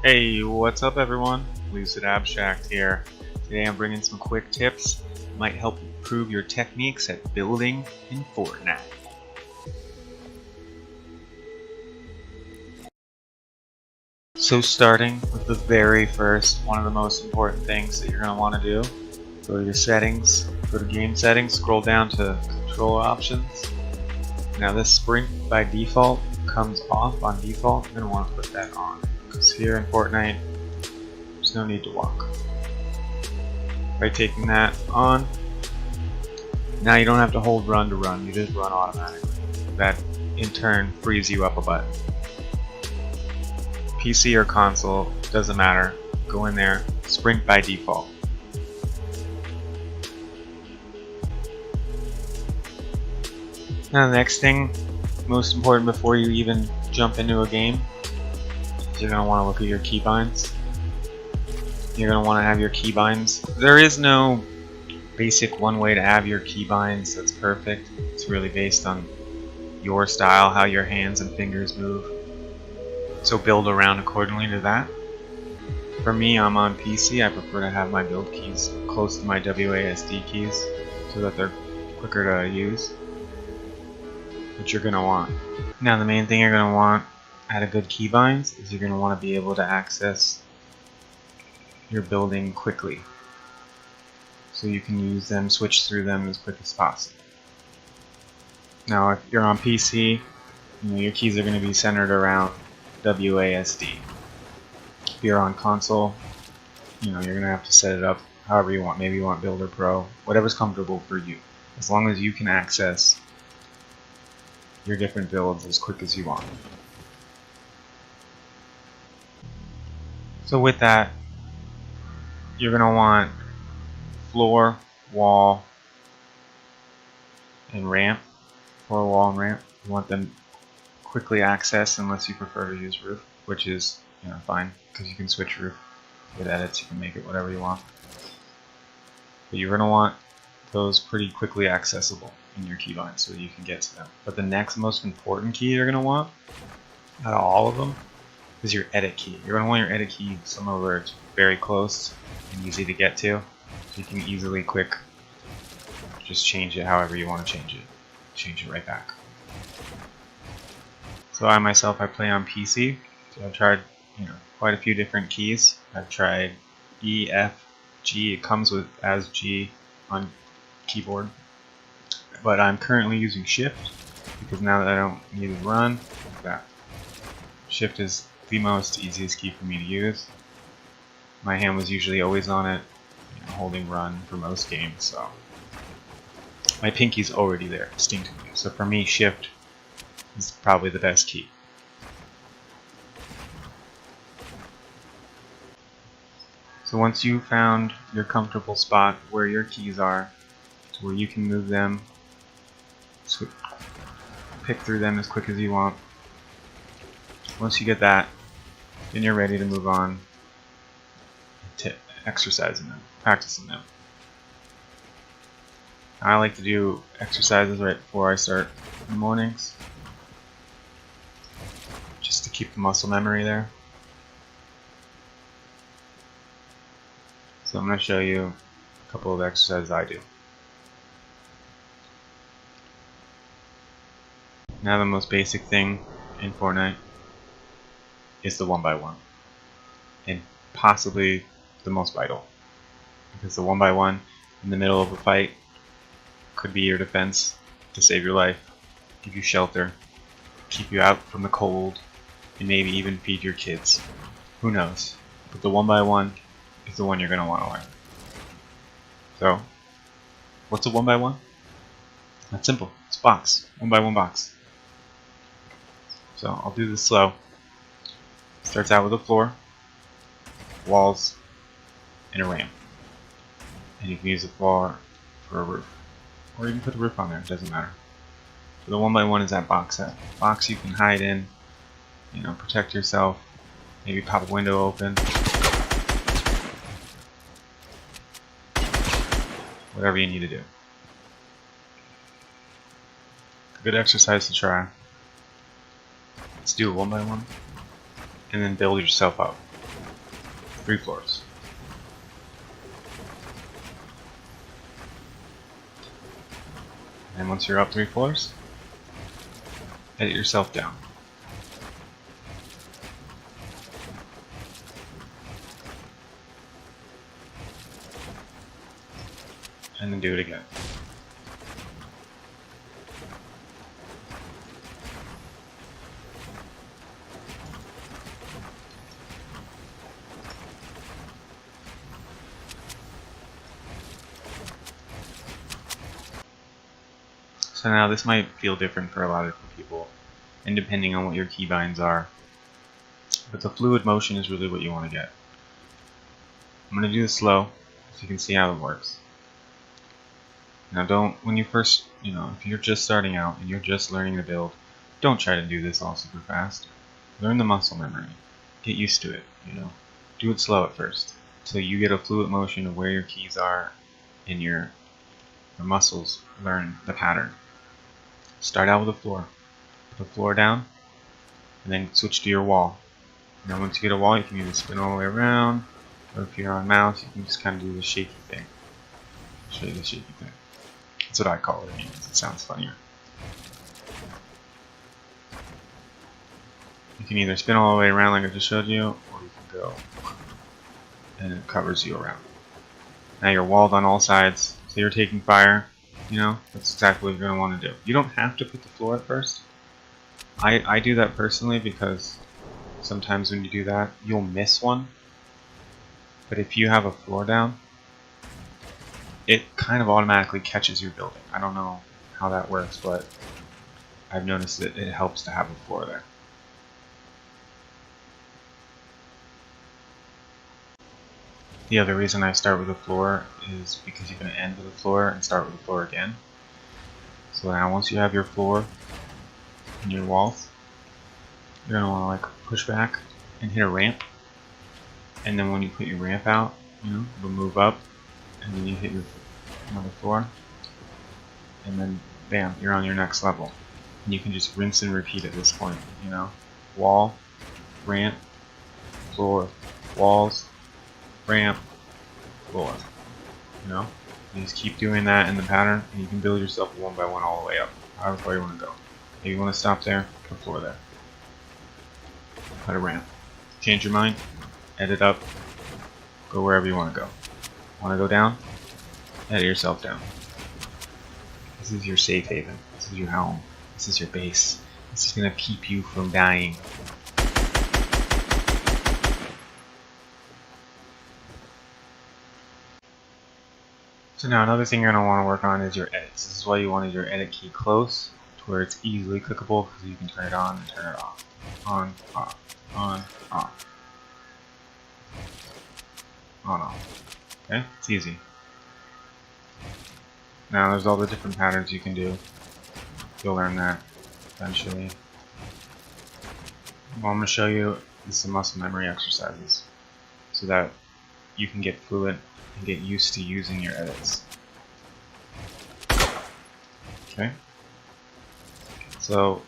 Hey, what's up everyone? Lucid Abstract here. Today I'm bringing some quick tips that might help improve your techniques at building in Fortnite. So starting with the very first, one of the most important things that you're going to want to do, go to your settings, go to game settings, scroll down to control options. Now this sprint by default comes off on default. You're going to want to put that on, because here in Fortnite there's no need to walk. By taking that on, now you don't have to hold run to run, you just run automatically. That in turn frees you up a button. PC or console, doesn't matter, go in there, sprint by default. Now the next thing, most important before you even jump into a game, is you're going to want to look at your keybinds. You're going to want to have your keybinds. There is no basic one way to have your keybinds that's perfect. It's really based on your style, how your hands and fingers move. So build around accordingly to that. For me, I'm on PC. I prefer to have my build keys close to my WASD keys so that they're quicker to use. What you're going to want. Now the main thing you're going to want out of good keybinds is you're going to want to be able to access your building quickly, so you can use them, switch through them as quick as possible. Now if you're on PC, your keys are going to be centered around WASD. If you're on console, you're going to have to set it up however you want. Maybe you want Builder Pro, whatever's comfortable for you, as long as you can access your different builds as quick as you want. So with that, you're going to want floor, wall, and ramp. Floor, wall, and ramp. You want them quickly accessed unless you prefer to use roof, which is fine, because you can switch roof with edits. You can make it whatever you want. But you're going to want those pretty quickly accessible in your keybinds so that you can get to them. But the next most important key you're going to want out of all of them is your edit key. You're going to want your edit key somewhere where it's very close and easy to get to, so you can easily just change it however you want to change it right back. So I myself, I play on PC, so I've tried quite a few different keys. I've tried E, F, G. It comes with as G on keyboard, but I'm currently using Shift because now that I don't need to run, that Shift is the most easiest key for me to use. My hand was usually always on it, holding run for most games, so my pinky's already there instinctively. So for me, Shift is probably the best key. So once you've found your comfortable spot where your keys are, to where you can move them, pick through them as quick as you want. Once you get that, then you're ready to move on to exercising them, practicing them. I like to do exercises right before I start in the mornings, just to keep the muscle memory there. So I'm going to show you a couple of exercises I do. Now the most basic thing in Fortnite is the 1x1, and possibly the most vital, because the 1x1 in the middle of a fight could be your defense to save your life, give you shelter, keep you out from the cold, and maybe even feed your kids. Who knows? But the 1x1 is the one you're going to want to learn. So, what's a 1x1? That's simple. It's a box. 1x1 box. So I'll do this slow. Starts out with a floor, walls, and a ramp. And you can use the floor for a roof. Or you can put the roof on there, it doesn't matter. So the 1x1 is that box set. Box you can hide in, protect yourself, maybe pop a window open. Whatever you need to do. A good exercise to try. Let's do a 1x1 and then build yourself up. 3 floors. And once you're up 3 floors, edit yourself down. And then do it again. So now this might feel different for a lot of different people, and depending on what your keybinds are. But the fluid motion is really what you want to get. I'm going to do this slow, so you can see how it works. Now when you first, if you're just starting out and you're just learning the build, don't try to do this all super fast. Learn the muscle memory. Get used to it, Do it slow at first, so you get a fluid motion of where your keys are and your muscles learn the pattern. Start out with the floor. Put the floor down, and then switch to your wall. Now once you get a wall, you can either spin all the way around, or if you're on mouse, you can just kind of do the shaky thing. I'll show you the shaky thing. That's what I call it anyways. It sounds funnier. You can either spin all the way around like I just showed you, or you can go and it covers you around. Now you're walled on all sides, so you're taking fire. That's exactly what you're going to want to do. You don't have to put the floor at first. I do that personally because sometimes when you do that, you'll miss one. But if you have a floor down, it kind of automatically catches your building. I don't know how that works, but I've noticed that it helps to have a floor there. The other reason I start with the floor is because you're going to end with the floor and start with the floor again. So now once you have your floor and your walls, you're going to want to push back and hit a ramp. And then when you put your ramp out, it'll move up, and then you hit another floor, and then bam, you're on your next level. And you can just rinse and repeat at this point, Wall, ramp, floor, walls, ramp, floor. You just keep doing that in the pattern, and you can build yourself one by one all the way up, however far you want to go. If you want to stop there, put a floor there. Put a ramp. Change your mind, edit up, go wherever you want to go. Want to go down? Edit yourself down. This is your safe haven. This is your home. This is your base. This is going to keep you from dying. So now another thing you're going to want to work on is your edits. This is why you wanted your edit key close to where it's easily clickable, because you can turn it on and turn it off. On, off, on, off. On, off. Okay? It's easy. Now there's all the different patterns you can do. You'll learn that eventually. What I'm going to show you is some muscle memory exercises so that you can get fluent and get used to using your edits. Okay? So,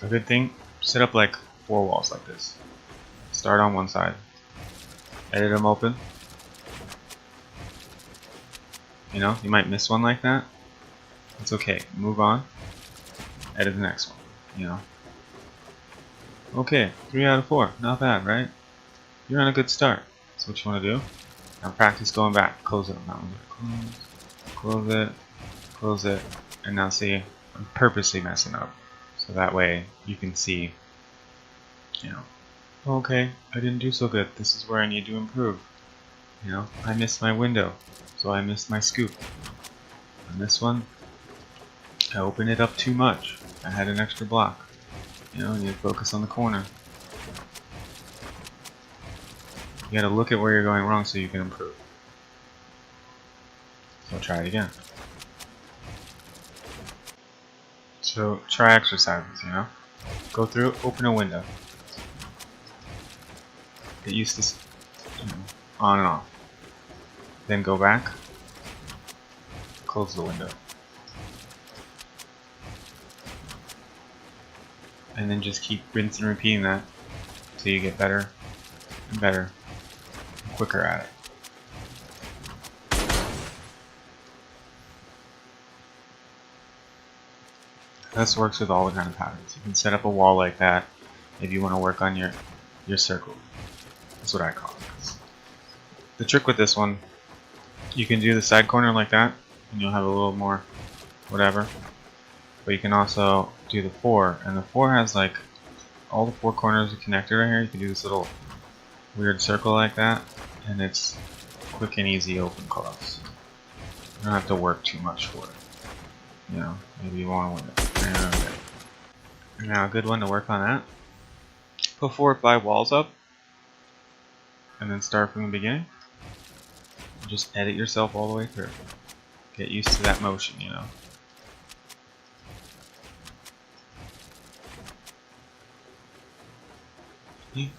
a good thing, set up 4 walls like this. Start on one side. Edit them open. You might miss one like that. It's okay. Move on. Edit the next one. Okay, 3 out of 4. Not bad, right? You're on a good start. That's what you want to do. Now practice going back. Close it. Close it. Close it. And now see, I'm purposely messing up. So that way you can see, okay, I didn't do so good. This is where I need to improve. I missed my window. So I missed my scoop. On this one, I opened it up too much. I had an extra block. You need to focus on the corner. You gotta look at where you're going wrong so you can improve. So try it again. So try exercises, Go through, open a window. Get used to, on and off. Then go back, close the window. And then just keep rinsing and repeating that until you get better and better quicker at it. This works with all the kind of patterns. You can set up a wall like that if you want to work on your circle. That's what I call it. The trick with this one, you can do the side corner like that, and you'll have a little more whatever. But you can also do the 4, and the 4 has like all the 4 corners are connected right here. You can do this little weird circle like that, and it's quick and easy open close. You don't have to work too much for it. You know, maybe you want to win it. Now a good one to work on that. Put 4 or 5 walls up, and then start from the beginning. Just edit yourself all the way through. Get used to that motion, you know.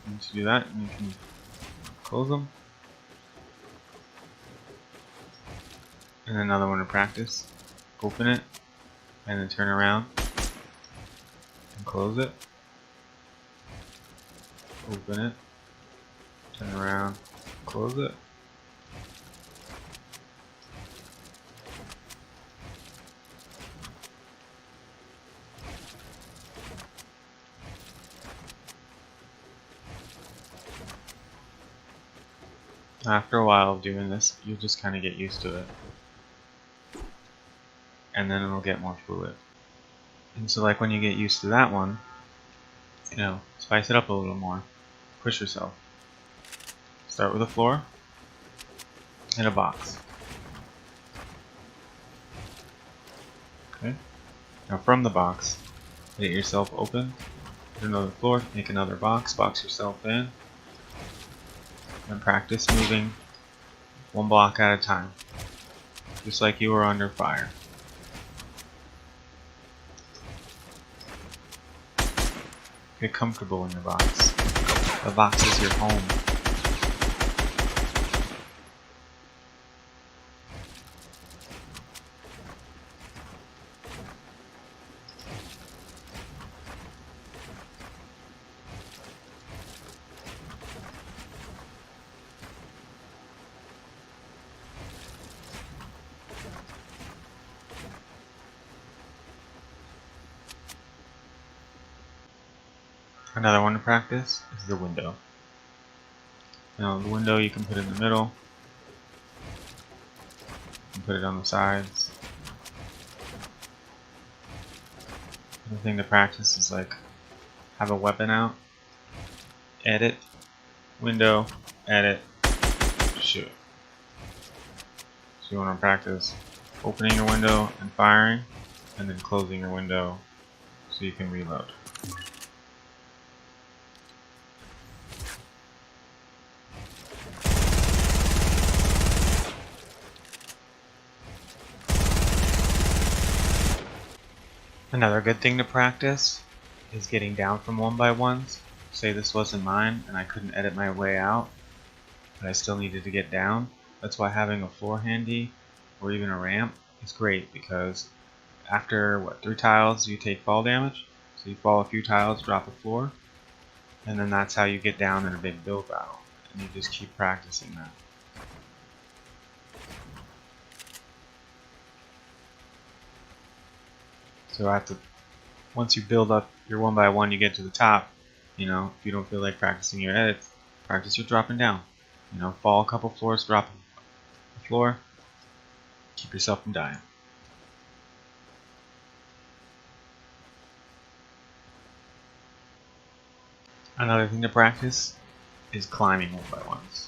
Once you do that, you can close them. And another one to practice. Open it, and then turn around and close it. Open it, turn around, close it. After a while of doing this, you'll just kind of get used to it. And then it'll get more fluid. And so like when you get used to that one, you know, spice it up a little more. Push yourself. Start with a floor and a box. Okay. Now from the box, get yourself open. Put another floor, make another box, box yourself in. And practice moving one block at a time. Just like you were under fire. Get comfortable in your box. The box is your home. Another one to practice is the window. Now the window you can put in the middle, you can put it on the sides. The thing to practice is like have a weapon out, edit, window, edit, shoot. So you want to practice opening your window and firing, and then closing your window so you can reload. Another good thing to practice is getting down from 1x1s. Say this wasn't mine and I couldn't edit my way out, but I still needed to get down. That's why having a floor handy or even a ramp is great, because after 3 tiles you take fall damage. So you fall a few tiles, drop the floor, and then that's how you get down in a big build battle. And you just keep practicing that. So once you build up your 1x1, you get to the top. You know, if you don't feel like practicing your edits, practice your dropping down. You know, fall a couple floors, drop the floor, keep yourself from dying. Another thing to practice is climbing 1x1s.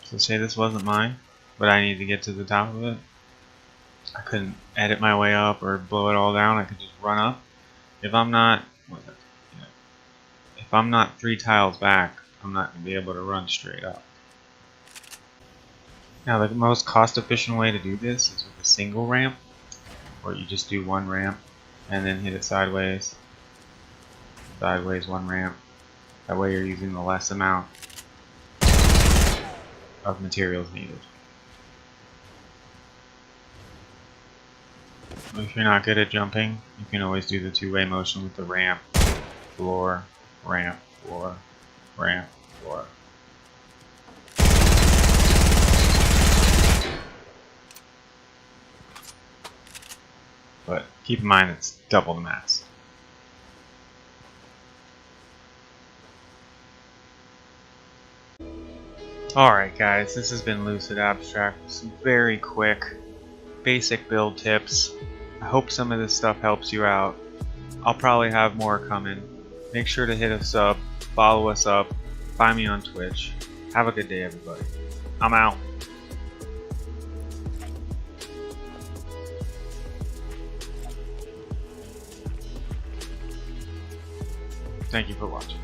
So say this wasn't mine, but I need to get to the top of it. I couldn't edit my way up or blow it all down. I could just run up. If I'm not 3 tiles back, I'm not going to be able to run straight up. Now the most cost efficient way to do this is with a single ramp, where you just do 1 ramp and then hit it sideways, sideways 1 ramp. That way you're using the less amount of materials needed. If you're not good at jumping, you can always do the 2-way motion with the ramp floor, ramp, floor, ramp, floor. But keep in mind it's double the mass. Alright guys, this has been Lucid Abstract with some very quick, basic build tips. I hope some of this stuff helps you out. I'll probably have more coming. Make sure to hit us up, follow us up, find me on Twitch. Have a good day everybody. I'm out. Thank you for watching.